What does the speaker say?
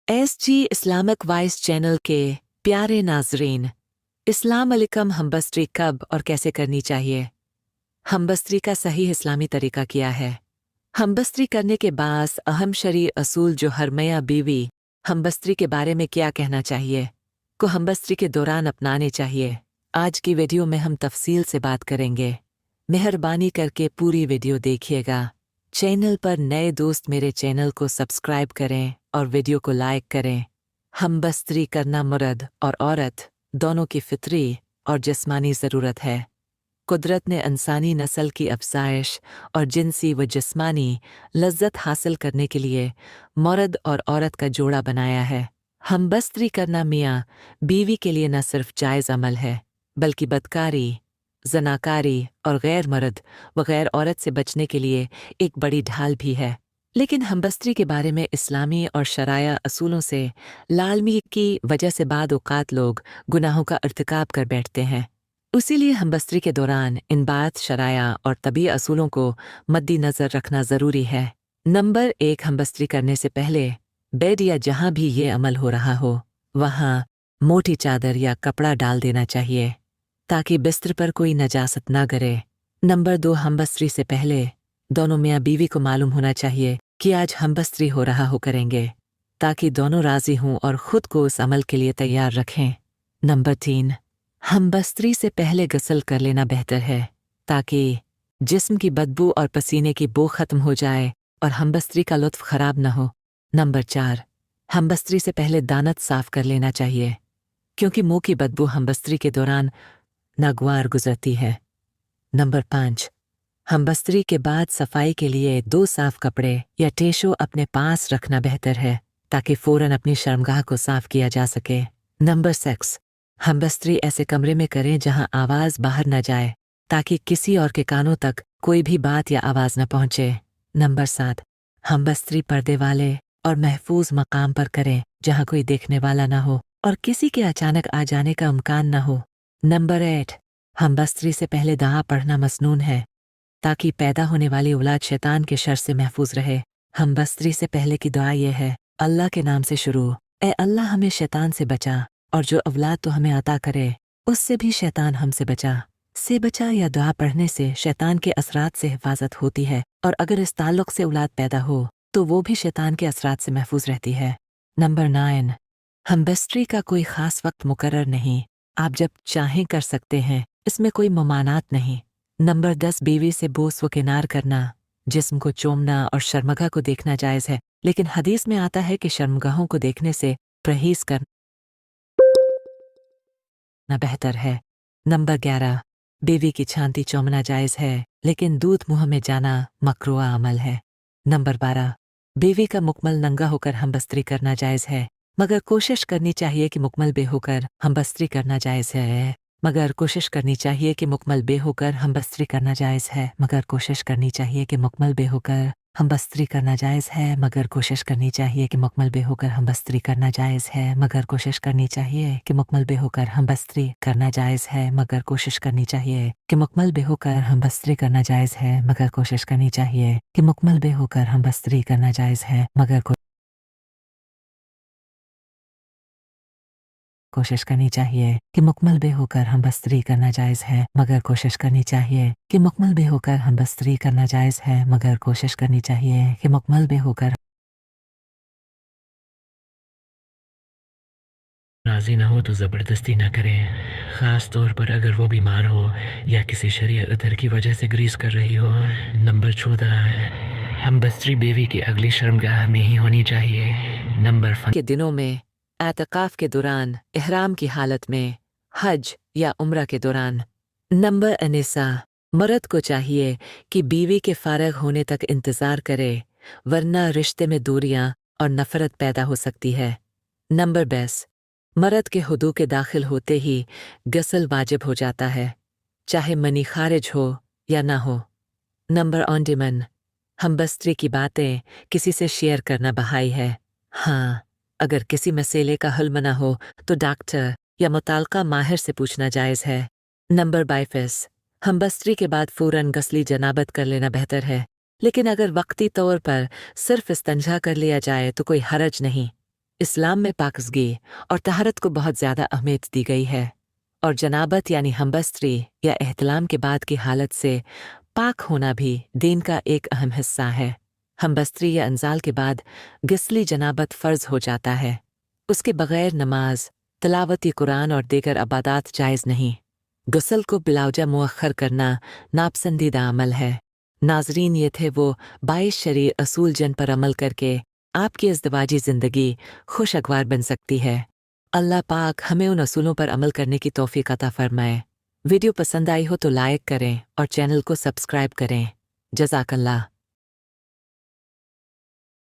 SG Islamic voice channel के प्यारे नाजरीन, इस्लाम अलैकुम। हमबस्त्री कब और कैसे करनी चाहिए? हमबस्त्री का सही इस्लामी तरीका क्या है? हमबस्त्री करने के बाद अहम शरई असूल जो हर मियाँ बीवी हमबस्त्री के बारे में क्या कहना चाहिए को हमबस्त्री के दौरान अपनाने चाहिए। आज की वीडियो में हम तफसील से बात करेंगे। मेहरबानी करके पूरी वीडियो देखिएगा। चैनल पर नए दोस्त मेरे चैनल को सब्सक्राइब करें और वीडियो को लाइक करें। हमबस्त्री करना मर्द और औरत दोनों की फितरी और जिस्मानी ज़रूरत है। कुदरत ने इंसानी नस्ल की अफजाइश और जिनसी व जिस्मानी लज्जत हासिल करने के लिए मर्द और औरत का जोड़ा बनाया है। हमबस्त्री करना मियाँ बीवी के लिए न सिर्फ जायज़ अमल है, बल्कि बदकारी, जनाकारी और गैर मर्द व गैर औरत से बचने के लिए एक बड़ी ढाल भी है। लेकिन हमबस्त्री के बारे में इस्लामी और शराया असूलों से लालमी की वजह से बाद औक़ात लोग गुनाहों का इर्तिकाब कर बैठते हैं। इसीलिए हमबस्त्री के दौरान इन बात, शराया और तबी असूलों को मद्देनज़र रखना ज़रूरी है। नंबर 1, हमबस्त्री करने से पहले बेड या जहाँ भी ये अमल हो रहा हो वहाँ मोटी चादर या कपड़ा डाल देना चाहिए ताकि बिस्तर पर कोई नजासत ना गिरे। नंबर 2, हमबस्त्री से पहले दोनों मियाँ बीवी को मालूम होना चाहिए कि आज हमबस्त्री हो रहा हो करेंगे, ताकि दोनों राज़ी हों और ख़ुद को उस अमल के लिए तैयार रखें। नंबर 3, हमबस्त्री से पहले गसल कर लेना बेहतर है ताकि जिस्म की बदबू और पसीने की बू ख़त्म हो जाए और हमबस्त्री का लुत्फ़ ख़राब न हो। नंबर 4, हमबस्त्री से पहले दानत साफ़ कर लेना चाहिए क्योंकि मुँह की बदबू हमबस्त्री के दौरान नागवार गुजरती है। नंबर 5, हमबस्त्री के बाद सफाई के लिए 2 साफ कपड़े या टिश्यू अपने पास रखना बेहतर है ताकि फ़ौरन अपनी शर्मगाह को साफ किया जा सके। नंबर 6, हमबस्त्री ऐसे कमरे में करें जहां आवाज़ बाहर न जाए ताकि किसी और के कानों तक कोई भी बात या आवाज़ न पहुंचे। नंबर 7, हमबस्त्री पर्दे वाले और महफूज मकाम पर करें जहां कोई देखने वाला न हो और किसी के अचानक आ जाने का इम्कान न हो। नंबर 8, हमबस्त्री से पहले दुआ पढ़ना मसनून है ताकि पैदा होने वाली औलाद शैतान के शर से महफूज रहे। हमबस्त्री से पहले की दुआ यह है, अल्लाह के नाम से शुरू। ए अल्लाह, हमें शैतान से बचा और जो औलाद तो हमें अता करे उससे भी शैतान हमसे बचा या दुआ पढ़ने से शैतान के असरात से हिफाजत होती है और अगर इस ताल्लुक से औलाद पैदा हो तो वो भी शैतान के असरात से महफूज रहती है। नंबर 9, हमबस्त्री का कोई ख़ास वक्त मुकर्रर नहीं, आप जब चाहें कर सकते हैं, इसमें कोई ममानात नहीं। नंबर 10, बीवी से बोस व किनार करना, जिस्म को चूमना और शर्मगाह को देखना जायज़ है, लेकिन हदीस में आता है कि शर्मगाहों को देखने से परहेज़ करना बेहतर है। नंबर 11, बीवी की छाती चूमना जायज़ है, लेकिन दूध मुँह में जाना मकरूह अमल है। नंबर 12, बीवी का मुकम्मल नंगा होकर हमबस्त्री करना जायज़ है, मगर कोशिश करनी चाहिए कि मुकम्मल बेहोकर हमबस्त्री करना जायज़ है मगर कोशिश करनी चाहिए कि मुकम्मल बेहोकर हमबस्त्री करना जायज़ है मगर कोशिश करनी चाहिए कि मुकम्मल बेहोकर हमबस्त्री करना जायज़ है मगर कोशिश करनी चाहिए कि मुकम्मल बेहोकर हमबस्त्री करना जायज़ है मगर कोशिश करनी चाहिए कि मुकम्मल बेहोकर हमबस्त्री करना जायज़ है मगर कोशिश करनी चाहिए कि मुकम्मल बेहोकर हमबस्त्री करना जायज़ है मगर कोशिश करनी चाहिए कि मुकम्मल बेहोकर हमबस्त्री करना जायज़ है मगर कोशिश करनी चाहिए कि मुकम्मल बेहोकर हमबस्त्री करना जायज़ है मगर कोशिश करनी चाहिए कि मुकम्मल बेहोकर हमबस्त्री करना जायज़ है मगर कोशिश करनी चाहिए कि मुकम्मल बेहोकर राज़ी ना हो तो ज़बरदस्ती ना करें, ख़ास तौर पर अगर वो बीमार हो या किसी शरीय अदर की वजह से ग्रीस कर रही हो। नंबर 14, हमबस्त्री बीवी की अगली शर्मगाह में ही होनी चाहिए। नंबर के दिनों में, एतकाफ़ के दौरान, इहराम की हालत में, हज या उम्रा के दौरान। नंबर 19, मर्द को चाहिए कि बीवी के फारग होने तक इंतज़ार करे, वरना रिश्ते में दूरियां और नफ़रत पैदा हो सकती है। नंबर 20, मर्द के हुदू के दाखिल होते ही गसल वाजिब हो जाता है, चाहे मनी खारिज हो या ना हो। नंबर 21, हमबस्त्री की बातें किसी से शेयर करना बहाई है। हाँ, अगर किसी मसले का हल ना हो तो डॉक्टर या मुताल्लिका माहिर से पूछना जायज़ है। नंबर 22, हमबस्त्री के बाद फ़ौरन गस्ली जनाबत कर लेना बेहतर है, लेकिन अगर वक्ती तौर पर सिर्फ इस्तंजा कर लिया जाए तो कोई हरज नहीं। इस्लाम में पाकज़गी और तहरत को बहुत ज़्यादा अहमियत दी गई है और जनाबत यानी हमबस्त्री या एहतलाम के बाद की हालत से पाक होना भी दीन का एक अहम हिस्सा है। हमबस्त्री या अंजाल के बाद गिस्ली जनाबत फ़र्ज हो जाता है। उसके बगैर नमाज, तिलावत कुरान और दीगर अबादात जायज़ नहीं। गुस्ल को बिलावजा मुअख्खर करना नापसंदीदा अमल है। नाजरीन, ये थे वो 22 शरई असूल जिन पर अमल करके आपकी इज़्दिवाजी ज़िंदगी खुशगवार बन सकती है। अल्लाह पाक हमें उन असूलों पर अमल करने की तौफीक अता फरमाए। वीडियो पसंद आई हो तो लाइक करें और चैनल को सब्सक्राइब करें। जज़ाकल्लाह।